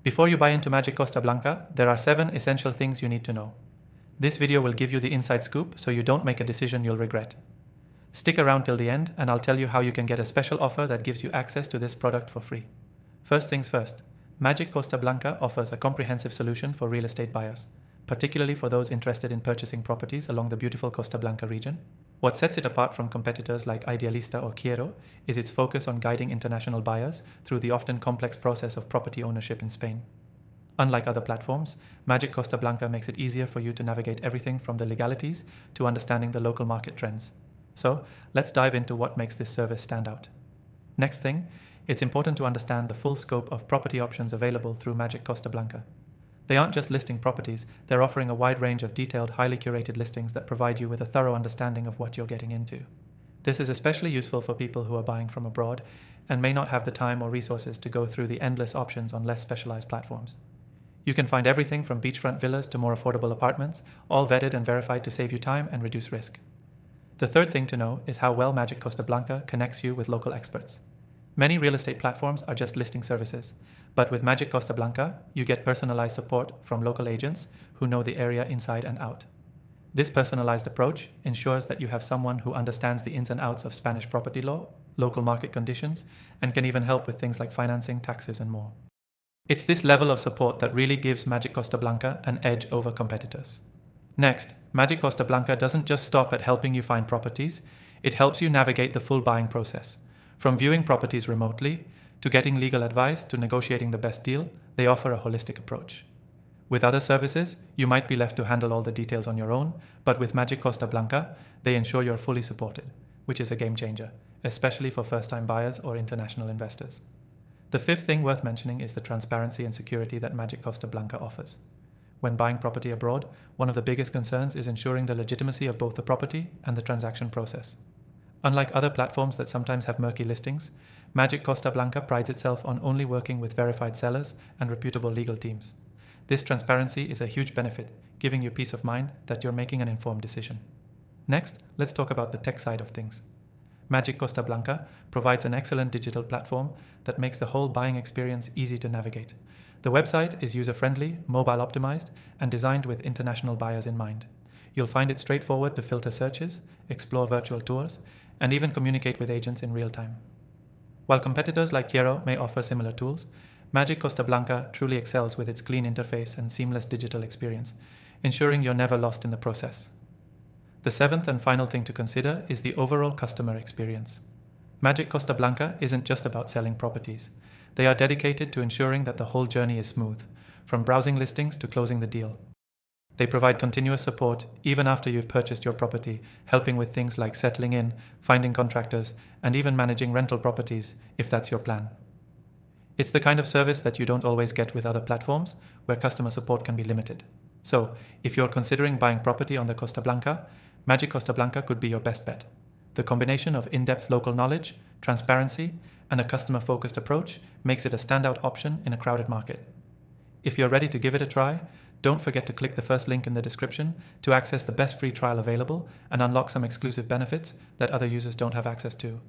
Before you buy into Magic Costa Blanca, there are 7 essential things you need to know. This video will give you the inside scoop so you don't make a decision you'll regret. Stick around till the end and I'll tell you how you can get a special offer that gives you access to this product for free. First things first, Magic Costa Blanca offers a comprehensive solution for real estate buyers, particularly for those interested in purchasing properties along the beautiful Costa Blanca region. What sets it apart from competitors like Idealista or Quiero is its focus on guiding international buyers through the often complex process of property ownership in Spain. Unlike other platforms, Magic Costa Blanca makes it easier for you to navigate everything from the legalities to understanding the local market trends. So, let's dive into what makes this service stand out. Next thing, it's important to understand the full scope of property options available through Magic Costa Blanca. They aren't just listing properties, they're offering a wide range of detailed, highly curated listings that provide you with a thorough understanding of what you're getting into. This is especially useful for people who are buying from abroad and may not have the time or resources to go through the endless options on less specialized platforms. You can find everything from beachfront villas to more affordable apartments, all vetted and verified to save you time and reduce risk. The third thing to know is how well Magic Costa Blanca connects you with local experts. Many real estate platforms are just listing services, but with Magic Costa Blanca, you get personalized support from local agents who know the area inside and out. This personalized approach ensures that you have someone who understands the ins and outs of Spanish property law, local market conditions, and can even help with things like financing, taxes, and more. It's this level of support that really gives Magic Costa Blanca an edge over competitors. Next, Magic Costa Blanca doesn't just stop at helping you find properties, it helps you navigate the full buying process. From viewing properties remotely, to getting legal advice, to negotiating the best deal, they offer a holistic approach. With other services, you might be left to handle all the details on your own, but with Magic Costa Blanca, they ensure you're fully supported, which is a game changer, especially for first-time buyers or international investors. The fifth thing worth mentioning is the transparency and security that Magic Costa Blanca offers. When buying property abroad, one of the biggest concerns is ensuring the legitimacy of both the property and the transaction process. Unlike other platforms that sometimes have murky listings, Magic Costa Blanca prides itself on only working with verified sellers and reputable legal teams. This transparency is a huge benefit, giving you peace of mind that you're making an informed decision. Next, let's talk about the tech side of things. Magic Costa Blanca provides an excellent digital platform that makes the whole buying experience easy to navigate. The website is user-friendly, mobile-optimized, and designed with international buyers in mind. You'll find it straightforward to filter searches, explore virtual tours, and even communicate with agents in real time. While competitors like Quiero may offer similar tools, Magic Costa Blanca truly excels with its clean interface and seamless digital experience, ensuring you're never lost in the process. The seventh and final thing to consider is the overall customer experience. Magic Costa Blanca isn't just about selling properties. They are dedicated to ensuring that the whole journey is smooth, from browsing listings to closing the deal. They provide continuous support even after you've purchased your property, helping with things like settling in, finding contractors, and even managing rental properties if that's your plan. It's the kind of service that you don't always get with other platforms, where customer support can be limited. So, if you're considering buying property on the Costa Blanca, Magic Costa Blanca could be your best bet. The combination of in-depth local knowledge, transparency, and a customer-focused approach makes it a standout option in a crowded market. If you're ready to give it a try, don't forget to click the first link in the description to access the best free trial available and unlock some exclusive benefits that other users don't have access to.